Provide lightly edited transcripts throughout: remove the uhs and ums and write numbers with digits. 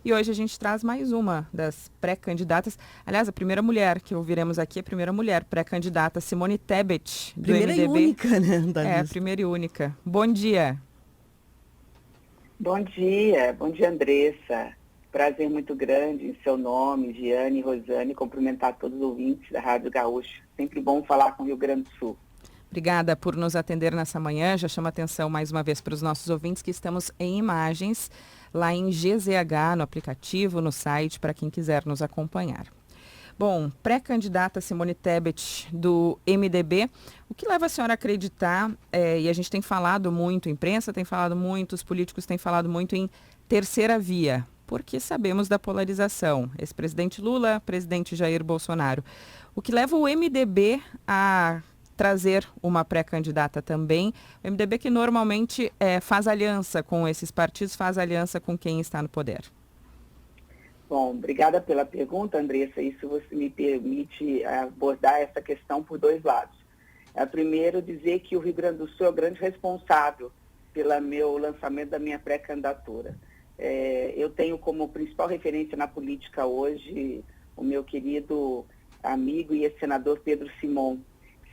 E hoje a gente traz mais uma das pré-candidatas. Aliás, a primeira mulher que ouviremos aqui, a primeira mulher pré-candidata, Simone Tebet, do Primeira MDB. e única, né, da É, a lista. primeira e única. Bom dia. Bom dia Andressa. Prazer muito grande em seu nome, Giane e Rosane, cumprimentar todos os ouvintes da Rádio Gaúcha. Sempre bom falar com o Rio Grande do Sul. Obrigada por nos atender nessa manhã. Já chama atenção mais uma vez para os nossos ouvintes que estamos em imagens lá em GZH, no aplicativo, no site, para quem quiser nos acompanhar. Bom, pré-candidata Simone Tebet do MDB, o que leva a senhora a acreditar, e a gente tem falado muito, a imprensa tem falado muito, os políticos têm falado muito em terceira via, porque sabemos da polarização. Ex-presidente Lula, presidente Jair Bolsonaro. O que leva o MDB a trazer uma pré-candidata também, o MDB que normalmente faz aliança com esses partidos, faz aliança com quem está no poder. Bom, obrigada pela pergunta, Andressa. Isso você me permite abordar essa questão por dois lados. Primeiro, dizer que o Rio Grande do Sul é o grande responsável pelo meu lançamento da minha pré-candidatura. Eu tenho como principal referência na política hoje o meu querido amigo e ex-senador Pedro Simon.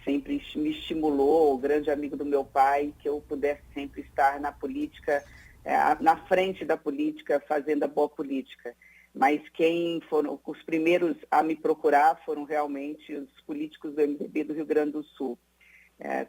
Sempre me estimulou, o grande amigo do meu pai, que eu pudesse sempre estar na política, na frente da política, fazendo a boa política. Mas quem foram os primeiros a me procurar foram realmente os políticos do MDB do Rio Grande do Sul.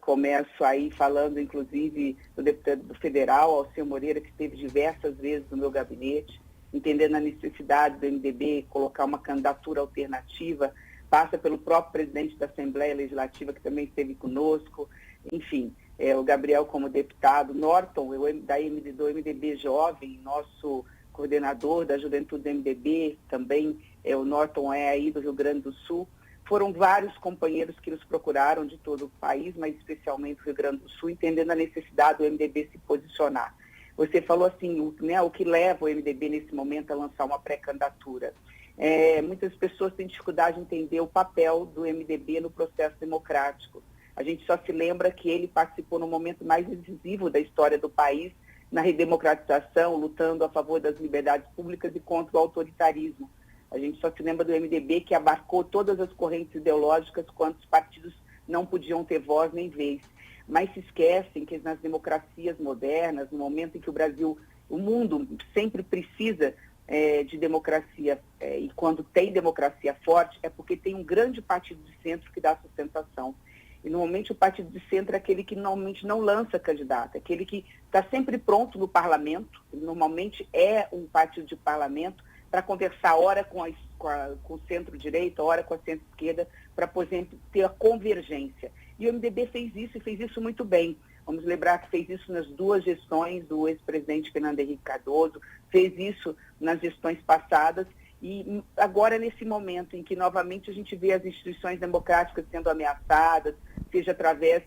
Começo aí falando, inclusive, do deputado federal, Alceu Moreira, que esteve diversas vezes no meu gabinete, entendendo a necessidade do MDB colocar uma candidatura alternativa, passa pelo próprio presidente da Assembleia Legislativa, que também esteve conosco, enfim, o Gabriel como deputado, Norton, do MDB Jovem, nosso coordenador da juventude do MDB, também o Norton aí do Rio Grande do Sul. Foram vários companheiros que nos procuraram de todo o país, mas especialmente do Rio Grande do Sul, entendendo a necessidade do MDB se posicionar. Você falou assim, o que leva o MDB nesse momento a lançar uma pré-candidatura. Muitas pessoas têm dificuldade de entender o papel do MDB no processo democrático. A gente só se lembra que ele participou no momento mais decisivo da história do país, na redemocratização, lutando a favor das liberdades públicas e contra o autoritarismo. A gente só se lembra do MDB que abarcou todas as correntes ideológicas quando os partidos não podiam ter voz nem vez. Mas se esquecem que nas democracias modernas, no momento em que o mundo sempre precisa de democracia, e quando tem democracia forte, é porque tem um grande partido de centro que dá sustentação. E normalmente o partido de centro é aquele que normalmente não lança candidato, é aquele que está sempre pronto no parlamento, normalmente é um partido de parlamento, para conversar ora com o centro-direita, ora com a centro-esquerda, para, por exemplo, ter a convergência. E o MDB fez isso e fez isso muito bem. Vamos lembrar que fez isso nas duas gestões do ex-presidente Fernando Henrique Cardoso, fez isso nas gestões passadas e agora nesse momento em que novamente a gente vê as instituições democráticas sendo ameaçadas, seja através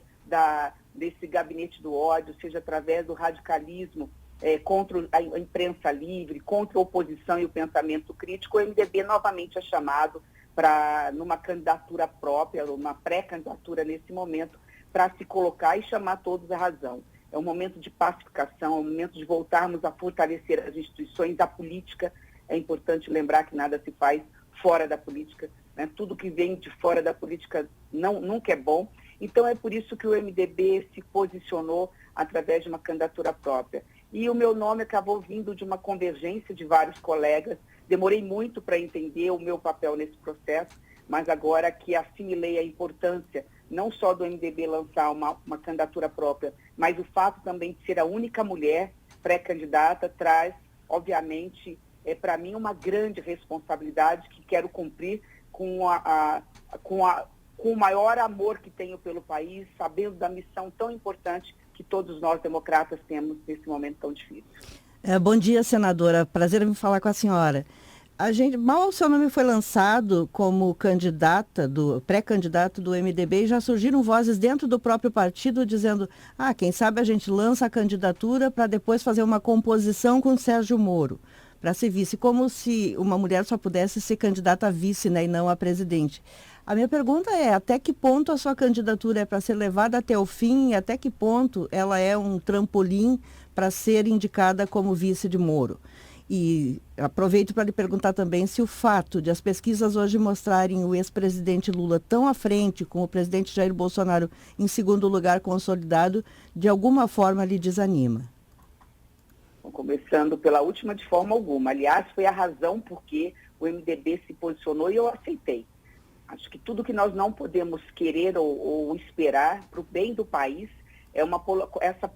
desse gabinete do ódio, seja através do radicalismo contra a imprensa livre, contra a oposição e o pensamento crítico, o MDB novamente é chamado para, numa candidatura própria, uma pré-candidatura nesse momento, para se colocar e chamar todos à razão. É um momento de pacificação, é um momento de voltarmos a fortalecer as instituições, a política. É importante lembrar que nada se faz fora da política, né? Tudo que vem de fora da política nunca é bom. Então é por isso que o MDB se posicionou através de uma candidatura própria. E o meu nome acabou vindo de uma convergência de vários colegas. Demorei muito para entender o meu papel nesse processo, mas agora que assimilei a importância não só do MDB lançar uma candidatura própria, mas o fato também de ser a única mulher pré-candidata traz, obviamente, para mim uma grande responsabilidade que quero cumprir com o maior amor que tenho pelo país, sabendo da missão tão importante que todos nós democratas temos nesse momento tão difícil. Bom dia, senadora. Prazer em falar com a senhora. Mal o seu nome foi lançado como pré-candidato do MDB e já surgiram vozes dentro do próprio partido dizendo, quem sabe a gente lança a candidatura para depois fazer uma composição com o Sérgio Moro, para ser vice, como se uma mulher só pudesse ser candidata a vice, né, e não a presidente. A minha pergunta é, até que ponto a sua candidatura é para ser levada até o fim e até que ponto ela é um trampolim para ser indicada como vice de Moro? E aproveito para lhe perguntar também se o fato de as pesquisas hoje mostrarem o ex-presidente Lula tão à frente, com o presidente Jair Bolsonaro em segundo lugar consolidado, de alguma forma lhe desanima. Começando pela última, de forma alguma. Aliás, foi a razão por que o MDB se posicionou e eu aceitei. Acho que tudo que nós não podemos querer ou esperar para o bem do país é essa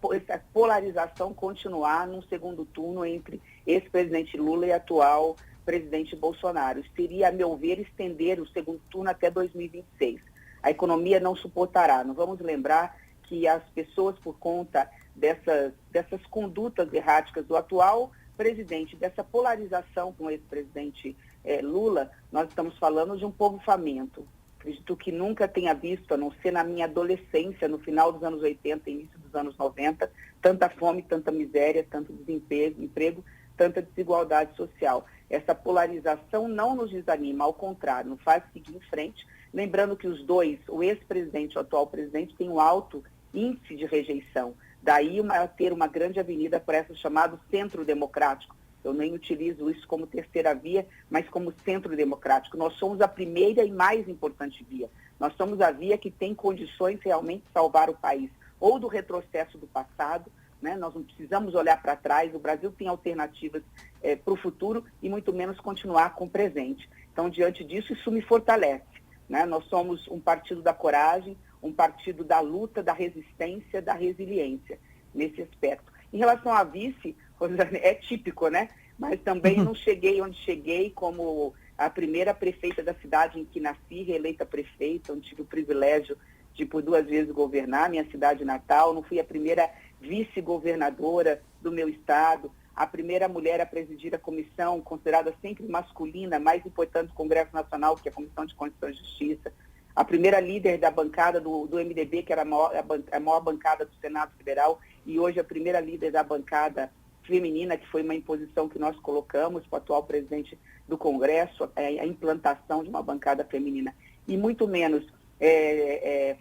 polarização continuar num segundo turno entre ex-presidente Lula e atual presidente Bolsonaro. Isso seria, a meu ver, estender o segundo turno até 2026. A economia não suportará. Não vamos lembrar que as pessoas, por conta dessas condutas erráticas do atual presidente, dessa polarização com o ex-presidente Lula, nós estamos falando de um povo faminto. Acredito que nunca tenha visto, a não ser na minha adolescência, no final dos anos 80 e início dos anos 90, tanta fome, tanta miséria, tanto desemprego, tanta desigualdade social. Essa polarização não nos desanima, ao contrário, nos faz seguir em frente. Lembrando que os dois, o ex-presidente e o atual presidente, têm um alto índice de rejeição. Daí ter uma grande avenida para essa chamado centro democrático. Eu nem utilizo isso como terceira via, mas como centro democrático. Nós somos a primeira e mais importante via. Nós somos a via que tem condições realmente de salvar o país, ou do retrocesso do passado, né? Nós não precisamos olhar para trás, o Brasil tem alternativas para o futuro e muito menos continuar com o presente. Então, diante disso, isso me fortalece, né? Nós somos um partido da coragem, um partido da luta, da resistência, da resiliência, nesse aspecto. Em relação à vice, Rosane, é típico, né? Mas também não cheguei onde cheguei como a primeira prefeita da cidade em que nasci, reeleita prefeita, onde tive o privilégio de por 2 vezes governar minha cidade natal. Não fui a primeira vice-governadora do meu estado, a primeira mulher a presidir a comissão, considerada sempre masculina, mais importante do Congresso Nacional, que é a Comissão de Constituição e Justiça, a primeira líder da bancada do MDB, que era a maior bancada do Senado Federal, e hoje a primeira líder da bancada feminina, que foi uma imposição que nós colocamos para o atual presidente do Congresso, a implantação de uma bancada feminina. E muito menos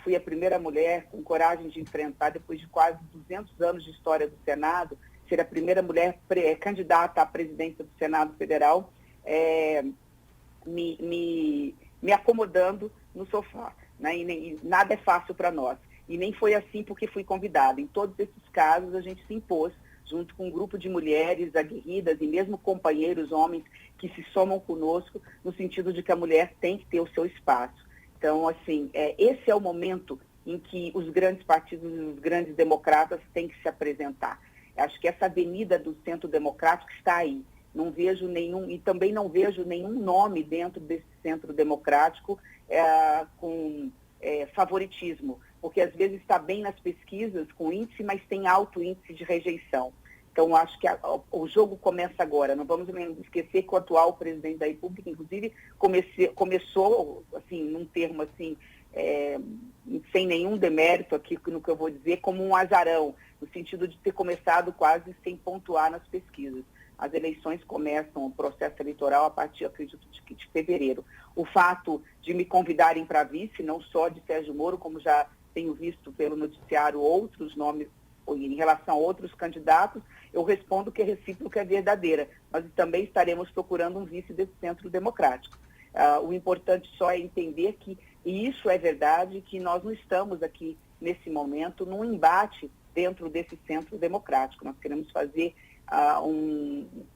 fui a primeira mulher com coragem de enfrentar, depois de quase 200 anos de história do Senado, ser a primeira mulher candidata à presidência do Senado Federal, me acomodando no sofá, né? E nada é fácil para nós. E nem foi assim porque fui convidada. Em todos esses casos, a gente se impôs, junto com um grupo de mulheres aguerridas e mesmo companheiros, homens, que se somam conosco, no sentido de que a mulher tem que ter o seu espaço. Então, assim, esse é o momento em que os grandes partidos e os grandes democratas têm que se apresentar. Acho que essa avenida do centro democrático está aí. Não vejo nenhum, e também não vejo nenhum nome dentro desse centro democrático com favoritismo, porque às vezes está bem nas pesquisas com índice, mas tem alto índice de rejeição. Então, acho que o jogo começa agora. Não vamos esquecer que o atual presidente da República, inclusive, começou, assim, num termo assim, sem nenhum demérito aqui no que eu vou dizer, como um azarão, no sentido de ter começado quase sem pontuar nas pesquisas. As eleições começam, o processo eleitoral, a partir, acredito, de fevereiro. O fato de me convidarem para vice, não só de Sérgio Moro, como já tenho visto pelo noticiário outros nomes, em relação a outros candidatos, eu respondo que a recíproca é verdadeira. Nós também estaremos procurando um vice desse centro democrático. O importante só é entender que, e isso é verdade, que nós não estamos aqui, nesse momento, num embate dentro desse centro democrático. Nós queremos fazer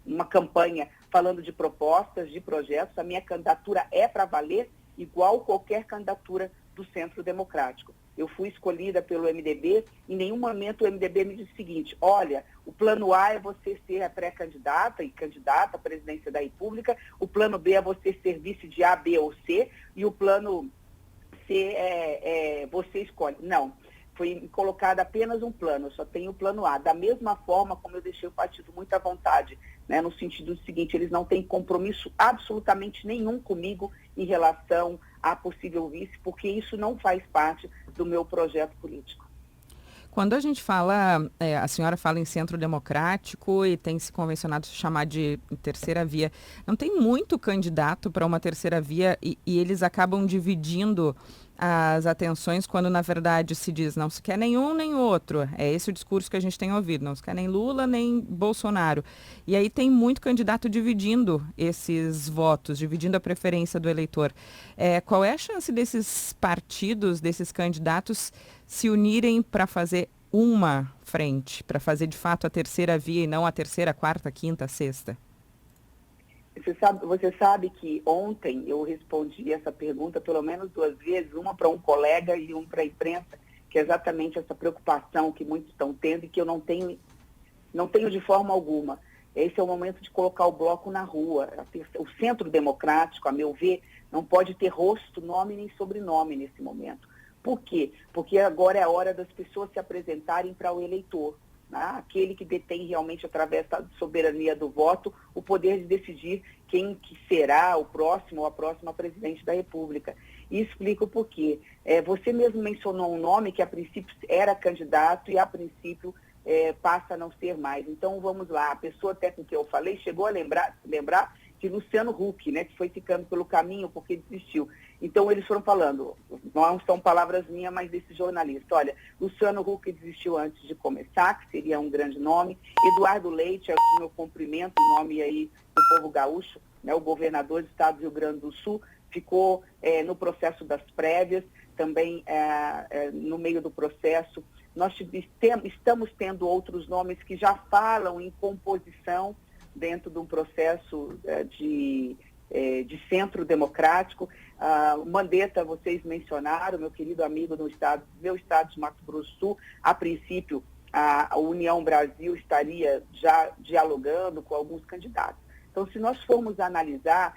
uma campanha falando de propostas, de projetos. A minha candidatura é para valer, igual qualquer candidatura do Centro Democrático. Eu fui escolhida pelo MDB, em nenhum momento o MDB me disse o seguinte: olha, o plano A é você ser a pré-candidata e candidata à presidência da República, o plano B é você ser vice de A, B ou C, e o plano C você escolhe. Não. Foi colocado apenas um plano, eu só tenho o plano A. Da mesma forma como eu deixei o partido muito à vontade, né, no sentido do seguinte: eles não têm compromisso absolutamente nenhum comigo em relação a possível vice, porque isso não faz parte do meu projeto político. Quando a gente fala, a senhora fala em centro democrático e tem se convencionado chamar de terceira via, não tem muito candidato para uma terceira via e eles acabam dividindo as atenções quando na verdade se diz não se quer nenhum nem outro. É esse o discurso que a gente tem ouvido, não se quer nem Lula nem Bolsonaro. E aí tem muito candidato dividindo esses votos, dividindo a preferência do eleitor. Qual é a chance desses partidos, desses candidatos se unirem para fazer uma frente, para fazer de fato a terceira via e não a terceira, quarta, quinta, sexta? Você sabe que ontem eu respondi essa pergunta pelo menos 2 vezes, uma para um colega e uma para a imprensa, que é exatamente essa preocupação que muitos estão tendo e que eu não tenho de forma alguma. Esse é o momento de colocar o bloco na rua. O centro democrático, a meu ver, não pode ter rosto, nome nem sobrenome nesse momento. Por quê? Porque agora é a hora das pessoas se apresentarem para o eleitor. Aquele que detém realmente, através da soberania do voto, o poder de decidir quem que será o próximo ou a próxima presidente da República. E explico por quê. Você mesmo mencionou um nome que a princípio era candidato e a princípio passa a não ser mais. Então vamos lá, a pessoa até com que eu falei chegou a lembrar de Luciano Huck, né, que foi ficando pelo caminho porque desistiu. Então eles foram falando, não são palavras minhas, mas desse jornalista. Olha, Luciano Huck desistiu antes de começar, que seria um grande nome. Eduardo Leite, é o meu cumprimento, o nome aí do povo gaúcho, né, o governador do estado do Rio Grande do Sul, ficou no processo das prévias, também no meio do processo. Nós estamos tendo outros nomes que já falam em composição dentro de um processo de centro democrático. O Mandetta, vocês mencionaram, meu querido amigo do meu estado de Mato Grosso do Sul, a princípio a União Brasil estaria já dialogando com alguns candidatos. Então, se nós formos analisar,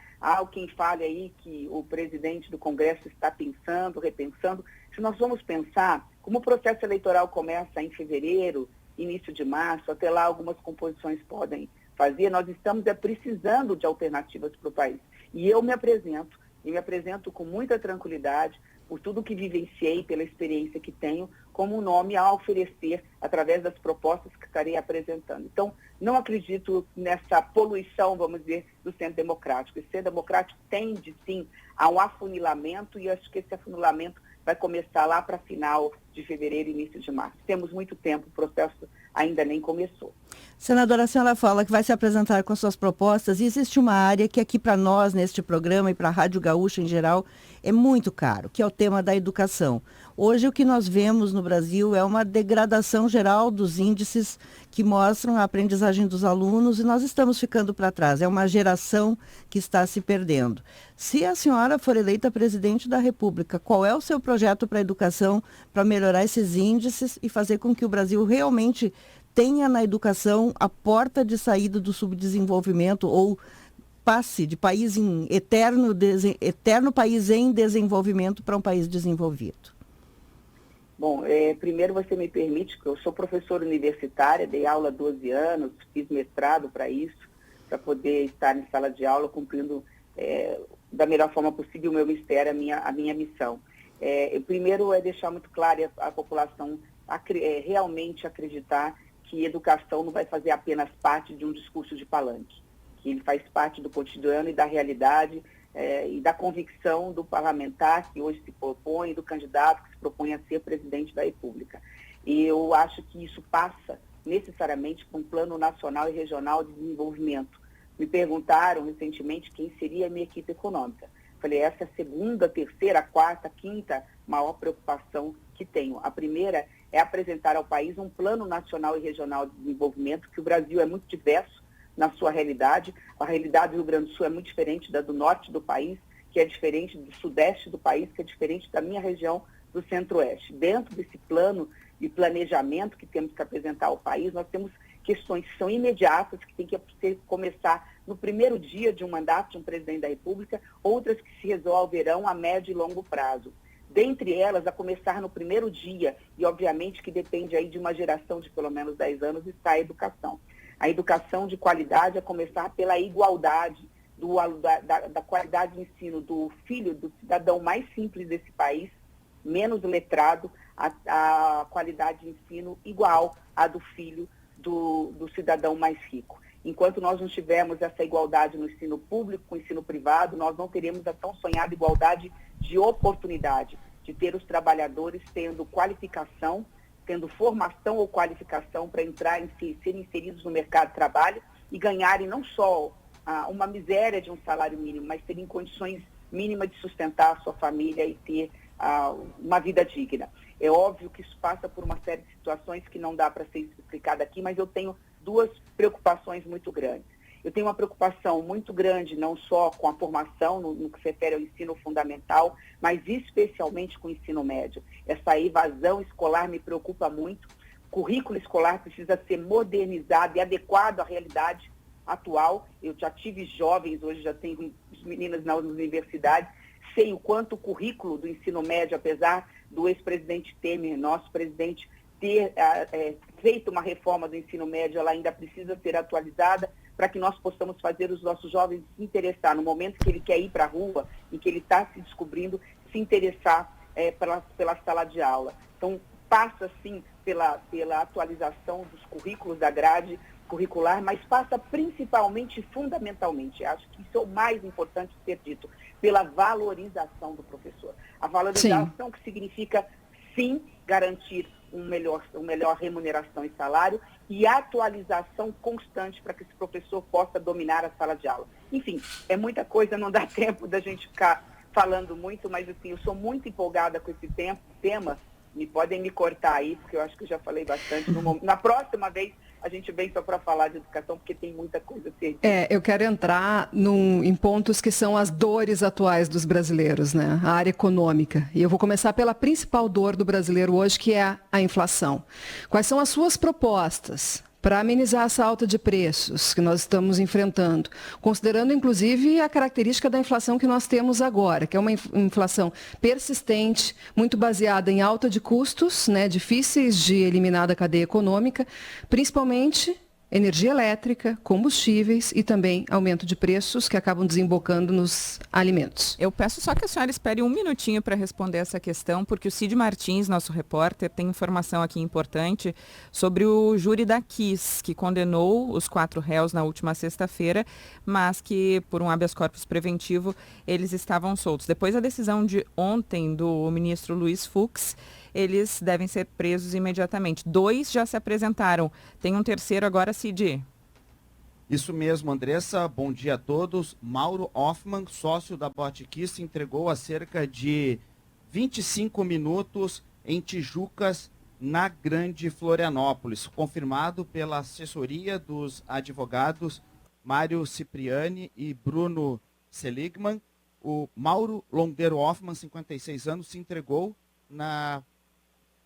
quem fale aí que o presidente do Congresso está pensando, repensando, se nós vamos pensar, como o processo eleitoral começa em fevereiro, início de março, até lá algumas composições podem fazer, nós estamos precisando de alternativas para o país. E eu me apresento com muita tranquilidade, por tudo que vivenciei, pela experiência que tenho, como um nome a oferecer através das propostas que estarei apresentando. Então, não acredito nessa poluição, vamos dizer, do centro democrático. O centro democrático tende, sim, a um afunilamento e acho que esse afunilamento vai começar lá para final de fevereiro, início de março. Temos muito tempo, o processo ainda nem começou. Senadora, a senhora fala que vai se apresentar com suas propostas e existe uma área que aqui para nós, neste programa e para a Rádio Gaúcha em geral, é muito caro, que é o tema da educação. Hoje o que nós vemos no Brasil é uma degradação geral dos índices que mostram a aprendizagem dos alunos e nós estamos ficando para trás. É uma geração que está se perdendo. Se a senhora for eleita presidente da República, qual é o seu projeto para a educação para melhorar esses índices e fazer com que o Brasil realmente tenha na educação a porta de saída do subdesenvolvimento ou passe de país em eterno país em desenvolvimento para um país desenvolvido? Bom, primeiro você me permite, que eu sou professora universitária, dei aula há 12 anos, fiz mestrado para isso, para poder estar em sala de aula cumprindo da melhor forma possível o meu mistério, a minha missão. Primeiro é deixar muito claro a população realmente acreditar que educação não vai fazer apenas parte de um discurso de palanque, que ele faz parte do cotidiano e da realidade e da convicção do parlamentar que hoje se propõe, do candidato que se propõe a ser presidente da República. E eu acho que isso passa necessariamente por um plano nacional e regional de desenvolvimento. Me perguntaram recentemente quem seria a minha equipe econômica. Falei, essa é a segunda, terceira, quarta, quinta maior preocupação que tenho. A primeira é apresentar ao país um plano nacional e regional de desenvolvimento, que o Brasil é muito diverso na sua realidade. A realidade do Rio Grande do Sul é muito diferente da do norte do país, que é diferente do sudeste do país, que é diferente da minha região do centro-oeste. Dentro desse plano de planejamento que temos que apresentar ao país, nós temos questões que são imediatas, que tem que começar no primeiro dia de um mandato de um presidente da República, outras que se resolverão a médio e longo prazo. Dentre elas, a começar no primeiro dia, e obviamente que depende aí de uma geração de pelo menos 10 anos, está a educação. A educação de qualidade, a começar pela igualdade, da qualidade de ensino do filho, do cidadão mais simples desse país, menos letrado, a qualidade de ensino igual à do filho do cidadão mais rico. Enquanto nós não tivermos essa igualdade no ensino público, com o ensino privado, nós não teremos a tão sonhada igualdade de oportunidade, de ter os trabalhadores tendo qualificação, tendo formação ou qualificação para serem inseridos no mercado de trabalho e ganharem não só uma miséria de um salário mínimo, mas terem condições mínimas de sustentar a sua família e ter uma vida digna. É óbvio que isso passa por uma série de situações que não dá para ser explicada aqui, mas eu tenho duas preocupações muito grandes. Eu tenho uma preocupação muito grande, não só com a formação, no que se refere ao ensino fundamental, mas especialmente com o ensino médio. Essa evasão escolar me preocupa muito. O currículo escolar precisa ser modernizado e adequado à realidade atual. Eu já tive jovens, hoje já tenho meninas nas universidades, sei o quanto o currículo do ensino médio, apesar do ex-presidente Temer, nosso presidente, ter feito uma reforma do ensino médio, ela ainda precisa ser atualizada para que nós possamos fazer os nossos jovens se interessar no momento que ele quer ir para a rua e que ele está se descobrindo, se interessar pela sala de aula. Então, passa, sim, pela atualização dos currículos da grade curricular, mas passa principalmente e fundamentalmente, acho que isso é o mais importante de ser dito, pela valorização do professor. A valorização que significa, sim, garantir uma melhor remuneração e salário e atualização constante para que esse professor possa dominar a sala de aula. Enfim, é muita coisa, não dá tempo da gente ficar falando muito, mas assim, eu sou muito empolgada com esse tema. Podem me cortar aí, porque eu acho que eu já falei bastante. Na próxima vez, a gente vem só para falar de educação, porque tem muita coisa a ser dita. Eu quero entrar em pontos que são as dores atuais dos brasileiros, né? A área econômica. E eu vou começar pela principal dor do brasileiro hoje, que é a inflação. Quais são as suas propostas para amenizar essa alta de preços que nós estamos enfrentando, considerando inclusive a característica da inflação que nós temos agora, que é uma inflação persistente, muito baseada em alta de custos, né, difíceis de eliminar da cadeia econômica, principalmente energia elétrica, combustíveis e também aumento de preços que acabam desembocando nos alimentos. Eu peço só que a senhora espere um minutinho para responder essa questão, porque o Cid Martins, nosso repórter, tem informação aqui importante sobre o júri da Kiss, que condenou os 4 réus na última sexta-feira, mas que, por um habeas corpus preventivo, eles estavam soltos. Depois da decisão de ontem do ministro Luiz Fux, eles devem ser presos imediatamente. 2 já se apresentaram. Tem um terceiro agora, Cid. Isso mesmo, Andressa. Bom dia a todos. Mauro Hoffman, sócio da Botekiss, se entregou há cerca de 25 minutos em Tijucas, na Grande Florianópolis. Confirmado pela assessoria dos advogados Mário Cipriani e Bruno Seligman. O Mauro Longueiro Hoffman, 56 anos, se entregou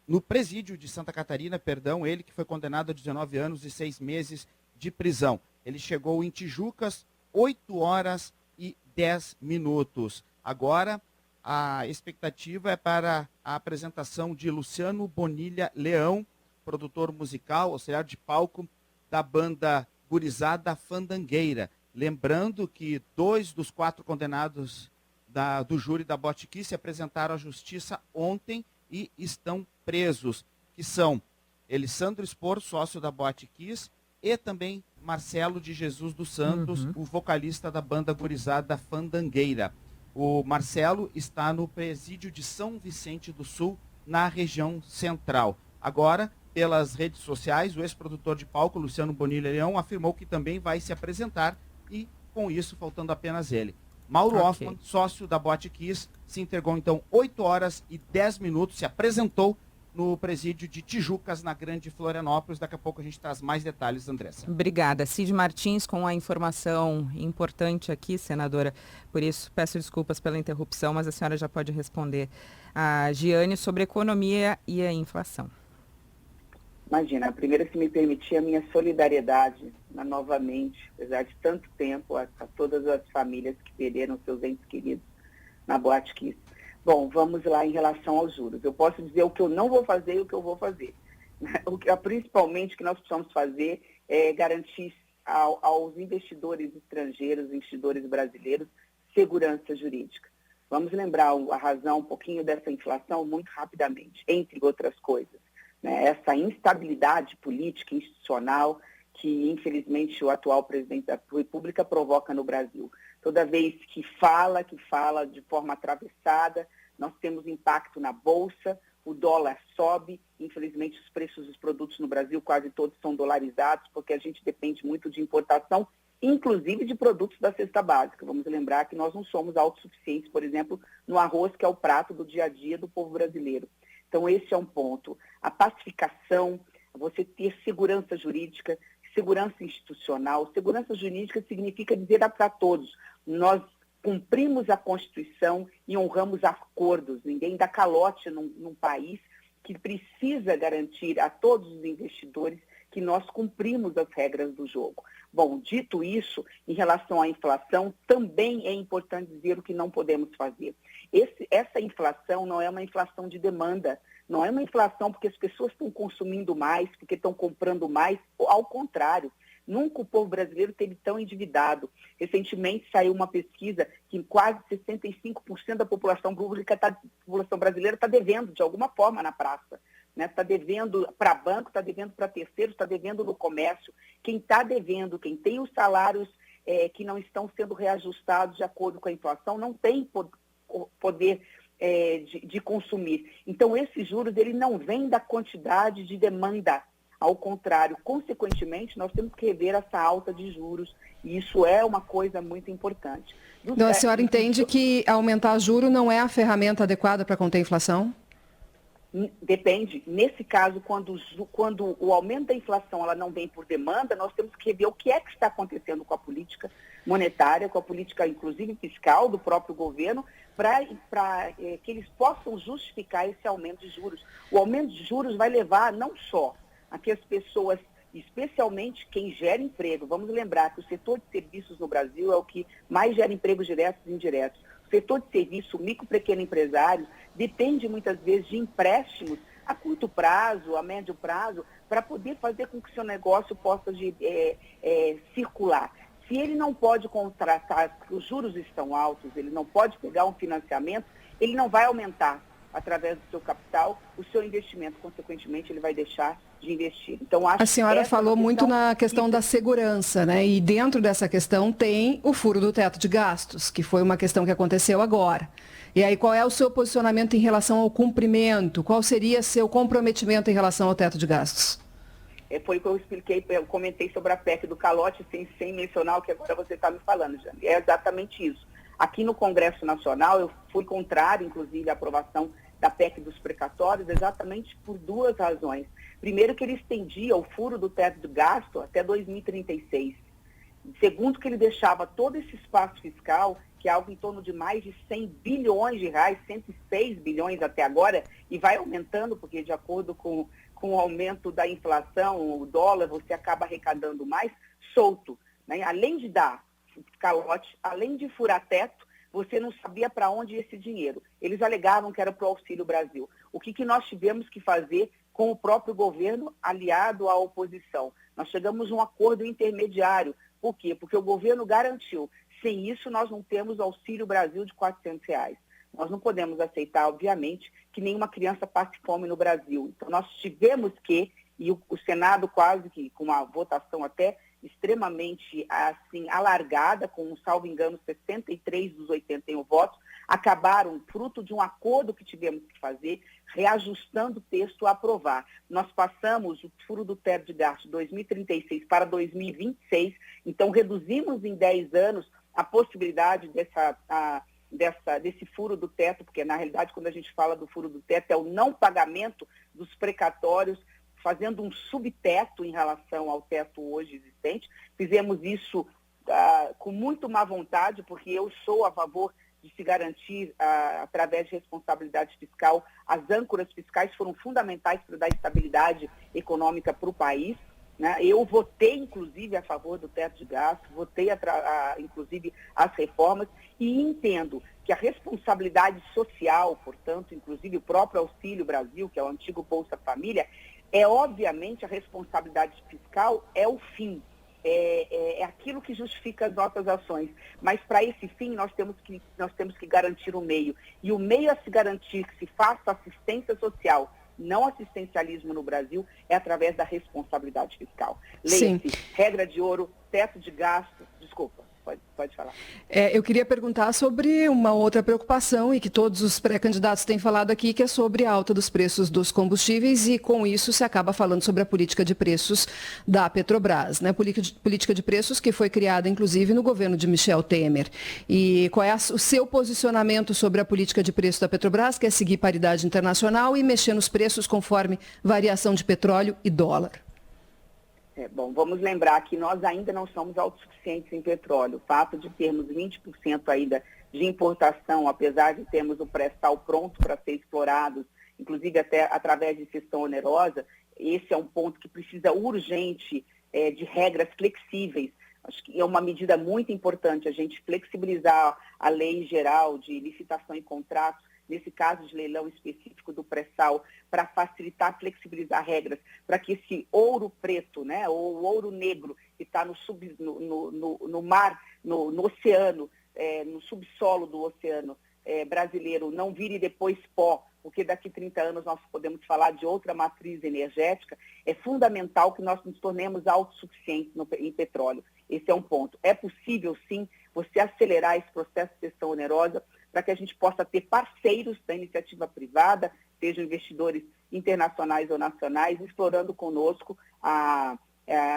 no presídio de Santa Catarina, ele que foi condenado a 19 anos e 6 meses de prisão. Ele chegou em Tijucas, 8 horas e 10 minutos. Agora, a expectativa é para a apresentação de Luciano Bonilha Leão, produtor musical, auxiliar de palco da banda gurizada Fandangueira. Lembrando que 2 dos 4 condenados do júri da Botekiss se apresentaram à justiça ontem e estão presos, que são Elisandro Spor, sócio da Botekiss, e também Marcelo de Jesus dos Santos, o vocalista da banda gurizada Fandangueira. O Marcelo está no presídio de São Vicente do Sul, na região central. Agora, pelas redes sociais, o ex-produtor de palco, Luciano Bonilha Leão, afirmou que também vai se apresentar e, com isso, faltando apenas ele. Mauro Hoffman, sócio da Botekiss, se entregou então 8 horas e 10 minutos, se apresentou no presídio de Tijucas, na Grande Florianópolis. Daqui a pouco a gente traz mais detalhes, Andressa. Obrigada. Cid Martins com a informação importante aqui, senadora. Por isso, peço desculpas pela interrupção, mas a senhora já pode responder a Giane sobre economia e a inflação. Imagina, primeiro, se me permitir, a minha solidariedade, novamente, apesar de tanto tempo, a todas as famílias que perderam seus entes queridos na Botekiss. Bom, vamos lá em relação aos juros. Eu posso dizer o que eu não vou fazer e o que eu vou fazer. Principalmente, o que nós precisamos fazer é garantir aos investidores estrangeiros, investidores brasileiros, segurança jurídica. Vamos lembrar a razão um pouquinho dessa inflação muito rapidamente, entre outras coisas, né? Essa instabilidade política e institucional que, infelizmente, o atual presidente da República provoca no Brasil. Toda vez que fala de forma atravessada, nós temos impacto na Bolsa, o dólar sobe, infelizmente os preços dos produtos no Brasil quase todos são dolarizados, porque a gente depende muito de importação, inclusive de produtos da cesta básica. Vamos lembrar que nós não somos autossuficientes, por exemplo, no arroz, que é o prato do dia a dia do povo brasileiro. Então, esse é um ponto. A pacificação, você ter segurança jurídica, segurança institucional. Segurança jurídica significa dizer para todos, nós cumprimos a Constituição e honramos acordos. Ninguém dá calote num país que precisa garantir a todos os investidores que nós cumprimos as regras do jogo. Bom, dito isso, em relação à inflação, também é importante dizer o que não podemos fazer. Essa inflação não é uma inflação de demanda, não é uma inflação porque as pessoas estão consumindo mais, porque estão comprando mais, ao contrário. Nunca o povo brasileiro esteve tão endividado. Recentemente saiu uma pesquisa que quase 65% da população brasileira está devendo, de alguma forma, na praça. Está devendo para banco, está devendo para terceiros, está devendo no comércio. Quem está devendo, quem tem os salários que não estão sendo reajustados de acordo com a inflação, não tem poder de consumir. Então, esses juros ele não vem da quantidade de demanda. Ao contrário, consequentemente, nós temos que rever essa alta de juros, e isso é uma coisa muito importante. Então, a senhora entende que aumentar juro não é a ferramenta adequada para conter a inflação? Depende. Nesse caso, quando o aumento da inflação ela não vem por demanda, nós temos que rever o que é que está acontecendo com a política monetária, com a política, inclusive, fiscal do próprio governo, para que eles possam justificar esse aumento de juros. O aumento de juros vai levar não só a que as pessoas, especialmente quem gera emprego, vamos lembrar que o setor de serviços no Brasil é o que mais gera empregos diretos e indiretos. O setor de serviço, o micro e pequeno empresário, depende muitas vezes de empréstimos a curto prazo, a médio prazo, para poder fazer com que o seu negócio possa circular. Se ele não pode contratar, porque os juros estão altos, ele não pode pegar um financiamento, ele não vai aumentar através do seu capital o seu investimento. Consequentemente, ele vai deixar de investir. Então, acho a senhora falou muito na questão da segurança, né? E dentro dessa questão tem o furo do teto de gastos, que foi uma questão que aconteceu agora. E aí, qual é o seu posicionamento em relação ao cumprimento? Qual seria seu comprometimento em relação ao teto de gastos? Foi o que eu expliquei, eu comentei sobre a PEC do calote, sem mencionar o que agora você está me falando, Jane. É exatamente isso. Aqui no Congresso Nacional, eu fui contrário, inclusive, à aprovação da PEC dos precatórios, exatamente por duas razões. Primeiro, que ele estendia o furo do teto de gasto até 2036. Segundo, que ele deixava todo esse espaço fiscal, que é algo em torno de mais de 100 bilhões de reais, 106 bilhões até agora, e vai aumentando, porque de acordo com o aumento da inflação, o dólar, você acaba arrecadando mais, solto, né? Além de dar calote, além de furar teto, você não sabia para onde ia esse dinheiro. Eles alegavam que era para o Auxílio Brasil. O que nós tivemos que fazer com o próprio governo aliado à oposição? Nós chegamos a um acordo intermediário. Por quê? Porque o governo garantiu. Sem isso, nós não temos Auxílio Brasil de R$400. Nós não podemos aceitar, obviamente, que nenhuma criança passe fome no Brasil. Então, nós tivemos que, e o Senado quase que, com uma votação até extremamente assim, alargada, com, salvo engano, 63 dos 81 votos, acabaram fruto de um acordo que tivemos que fazer, reajustando o texto a aprovar. Nós passamos o furo do teto de gasto de 2036 para 2026, então reduzimos em 10 anos a possibilidade desse furo do teto, porque na realidade quando a gente fala do furo do teto é o não pagamento dos precatórios, fazendo um subteto em relação ao teto hoje existente. Fizemos isso com muito má vontade, porque eu sou a favor de se garantir, através de responsabilidade fiscal. As âncoras fiscais foram fundamentais para dar estabilidade econômica para o país, né? Eu votei, inclusive, a favor do teto de gastos, votei, inclusive, as reformas, e entendo que a responsabilidade social, portanto, inclusive o próprio Auxílio Brasil, que é o antigo Bolsa Família, obviamente, a responsabilidade fiscal é o fim. é aquilo que justifica as nossas ações. Mas para esse fim nós temos que garantir o meio. E o meio a se garantir que se faça assistência social, não assistencialismo no Brasil, é através da responsabilidade fiscal. Leia-se, regra de ouro, teto de gasto, desculpa. Pode falar. Eu queria perguntar sobre uma outra preocupação e que todos os pré-candidatos têm falado aqui, que é sobre a alta dos preços dos combustíveis e com isso se acaba falando sobre a política de preços da Petrobras, né? Política de preços que foi criada inclusive no governo de Michel Temer. E qual é o seu posicionamento sobre a política de preço da Petrobras, que é seguir paridade internacional e mexer nos preços conforme variação de petróleo e dólar? Bom, vamos lembrar que nós ainda não somos autossuficientes em petróleo. O fato de termos 20% ainda de importação, apesar de termos o pré-sal pronto para ser explorado, inclusive até através de cessão onerosa, esse é um ponto que precisa urgente de regras flexíveis. Acho que é uma medida muito importante a gente flexibilizar a lei geral de licitação e contratos, nesse caso de leilão específico do pré-sal, para facilitar, flexibilizar regras, para que esse ouro preto, né, ou o ouro negro que está no mar, no oceano, no subsolo do oceano brasileiro, não vire depois pó, porque daqui a 30 anos nós podemos falar de outra matriz energética. É fundamental que nós nos tornemos autossuficientes em petróleo. Esse é um ponto. É possível, sim, você acelerar esse processo de cessão onerosa para que a gente possa ter parceiros da iniciativa privada, sejam investidores internacionais ou nacionais, explorando conosco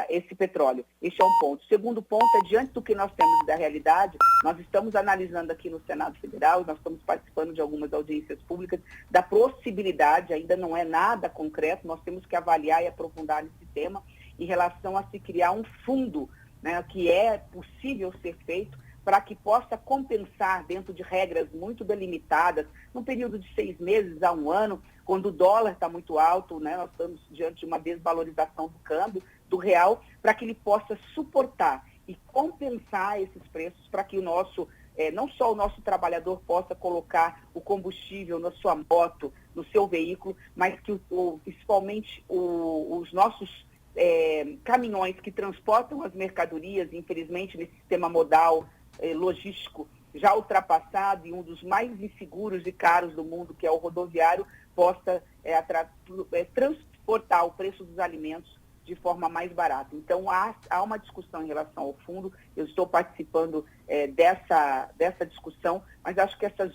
esse petróleo. Este é um ponto. O segundo ponto é, diante do que nós temos da realidade, nós estamos analisando aqui no Senado Federal, nós estamos participando de algumas audiências públicas, da possibilidade, ainda não é nada concreto, nós temos que avaliar e aprofundar nesse tema, em relação a se criar um fundo, né, que é possível ser feito, para que possa compensar dentro de regras muito delimitadas, num período de 6 meses a 1 ano, quando o dólar está muito alto, né, nós estamos diante de uma desvalorização do câmbio, do real, para que ele possa suportar e compensar esses preços, para que o nosso, não só o nosso trabalhador possa colocar o combustível na sua moto, no seu veículo, mas que principalmente os nossos caminhões que transportam as mercadorias, infelizmente nesse sistema modal, logístico já ultrapassado e um dos mais inseguros e caros do mundo, que é o rodoviário, possa transportar o preço dos alimentos de forma mais barata. Então, há uma discussão em relação ao fundo, eu estou participando dessa discussão, mas acho que essas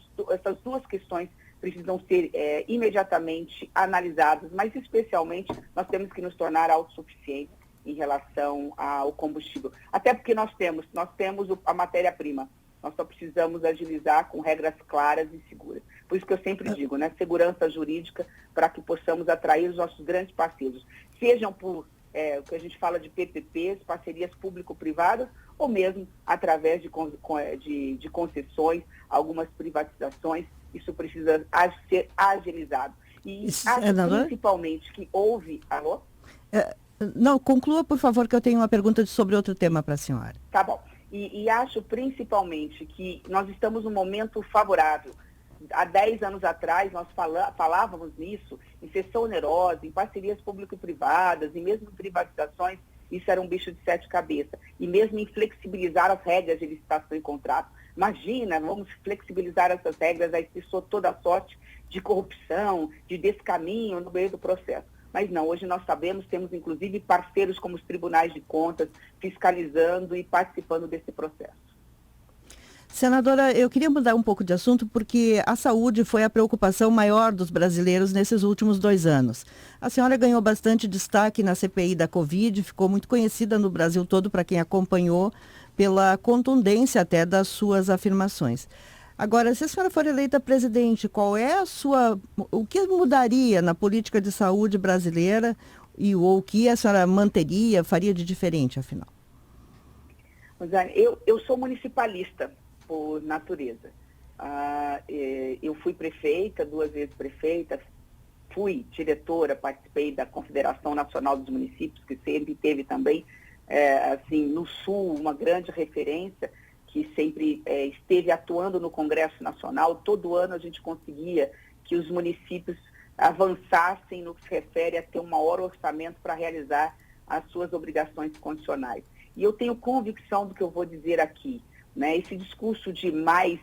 duas questões precisam ser imediatamente analisadas, mas especialmente nós temos que nos tornar autossuficientes em relação ao combustível. Até porque nós temos a matéria-prima. Nós só precisamos agilizar com regras claras e seguras. Por isso que eu sempre digo, né, segurança jurídica, para que possamos atrair os nossos grandes parceiros. Sejam por o que a gente fala de PPPs, parcerias público-privadas, ou mesmo através de concessões, algumas privatizações. Isso precisa ser agilizado. E acho principalmente que houve... Alô? Não, conclua, por favor, que eu tenho uma pergunta sobre outro tema para a senhora. Tá bom. E acho principalmente que nós estamos num momento favorável. Há 10 anos atrás, nós falávamos nisso, em cessão onerosa, em parcerias público-privadas, e mesmo em privatizações, isso era um bicho de 7 cabeças. E mesmo em flexibilizar as regras de licitação e contrato. Imagina, vamos flexibilizar essas regras, aí cessou toda a sorte de corrupção, de descaminho no meio do processo. Mas não, hoje nós sabemos, temos inclusive parceiros como os tribunais de contas, fiscalizando e participando desse processo. Senadora, eu queria mudar um pouco de assunto, porque a saúde foi a preocupação maior dos brasileiros nesses últimos 2 anos. A senhora ganhou bastante destaque na CPI da Covid, ficou muito conhecida no Brasil todo para quem acompanhou, pela contundência até das suas afirmações. Agora, se a senhora for eleita presidente, o que mudaria na política de saúde brasileira ou o que a senhora manteria, faria de diferente, afinal? Eu sou municipalista por natureza. Eu fui prefeita, 2 vezes prefeita, fui diretora, participei da Confederação Nacional dos Municípios, que sempre teve também, no Sul, uma grande referência, que sempre esteve atuando no Congresso Nacional. Todo ano a gente conseguia que os municípios avançassem no que se refere a ter um maior orçamento para realizar as suas obrigações constitucionais. E eu tenho convicção do que eu vou dizer aqui, né? Esse discurso de mais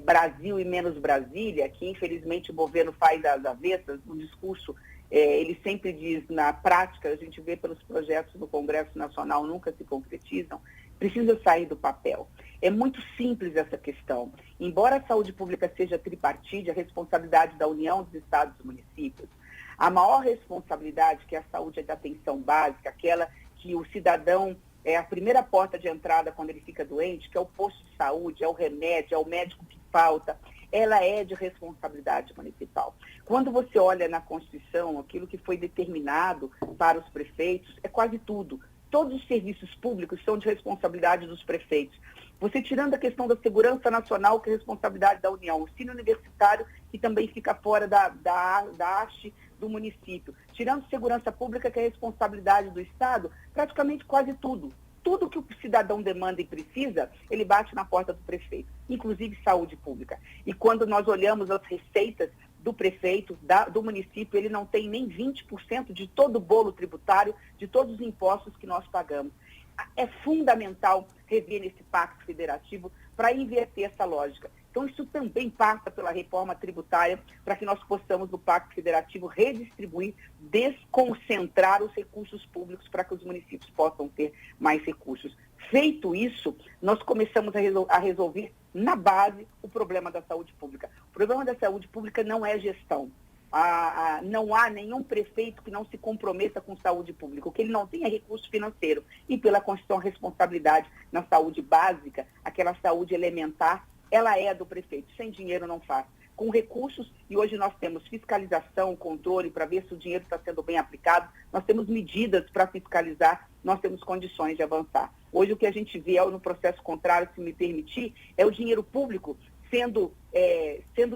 Brasil e menos Brasília, que infelizmente o governo faz às avessas, o discurso, ele sempre diz, na prática, a gente vê pelos projetos do Congresso Nacional, nunca se concretizam, precisa sair do papel. É muito simples essa questão. Embora a saúde pública seja tripartite, a responsabilidade da União, dos estados e municípios, a maior responsabilidade, que é a saúde da atenção básica, aquela que o cidadão é a primeira porta de entrada quando ele fica doente, que é o posto de saúde, é o remédio, é o médico que falta, ela é de responsabilidade municipal. Quando você olha na Constituição, aquilo que foi determinado para os prefeitos, é quase tudo. Todos os serviços públicos são de responsabilidade dos prefeitos. Você tirando a questão da segurança nacional, que é responsabilidade da União, o ensino universitário, que também fica fora da haste do município, tirando segurança pública, que é responsabilidade do Estado, praticamente quase tudo. Tudo que o cidadão demanda e precisa, ele bate na porta do prefeito, inclusive saúde pública. E quando nós olhamos as receitas do prefeito, do município, ele não tem nem 20% de todo o bolo tributário, de todos os impostos que nós pagamos. É fundamental rever nesse pacto federativo para inverter essa lógica. Então, isso também passa pela reforma tributária para que nós possamos, no pacto federativo, redistribuir, desconcentrar os recursos públicos para que os municípios possam ter mais recursos. Feito isso, nós começamos a resolver na base o problema da saúde pública. O problema da saúde pública não é gestão. Não há nenhum prefeito que não se comprometa com saúde pública. O que ele não tem é recurso financeiro. E pela Constituição, a responsabilidade na saúde básica, aquela saúde elementar, ela é do prefeito. Sem dinheiro não faz. Com recursos, e hoje nós temos fiscalização, controle, para ver se o dinheiro está sendo bem aplicado, nós temos medidas para fiscalizar, nós temos condições de avançar. Hoje o que a gente vê no processo contrário, se me permitir, é o dinheiro público sendo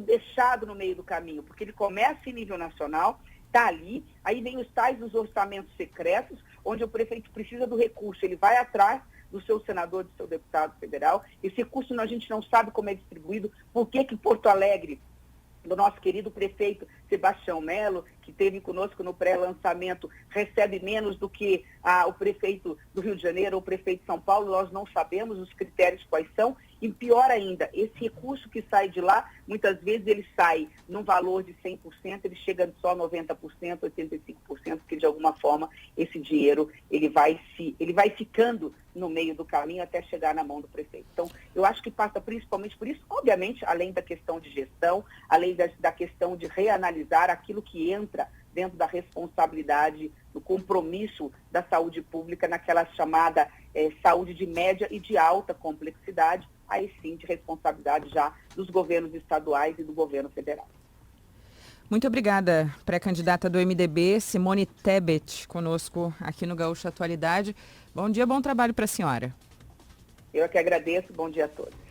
deixado no meio do caminho, porque ele começa em nível nacional, está ali, aí vem os tais dos orçamentos secretos, onde o prefeito precisa do recurso, ele vai atrás do seu senador, do seu deputado federal, esse recurso a gente não sabe como é distribuído, por que Porto Alegre, do nosso querido prefeito Sebastião Melo, que esteve conosco no pré-lançamento, recebe menos do que o prefeito do Rio de Janeiro ou o prefeito de São Paulo, nós não sabemos os critérios quais são, e pior ainda, esse recurso que sai de lá, muitas vezes ele sai num valor de 100%, ele chega só a 90%, 85%, porque de alguma forma esse dinheiro ele vai ficando no meio do caminho até chegar na mão do prefeito. Então, eu acho que passa principalmente por isso, obviamente, além da questão de gestão, além da questão de reanalisar aquilo que entra dentro da responsabilidade, do compromisso da saúde pública naquela chamada saúde de média e de alta complexidade, aí sim de responsabilidade já dos governos estaduais e do governo federal. Muito obrigada, pré-candidata do MDB, Simone Tebet, conosco aqui no Gaúcho Atualidade. Bom dia, bom trabalho para a senhora. Eu que agradeço, bom dia a todos.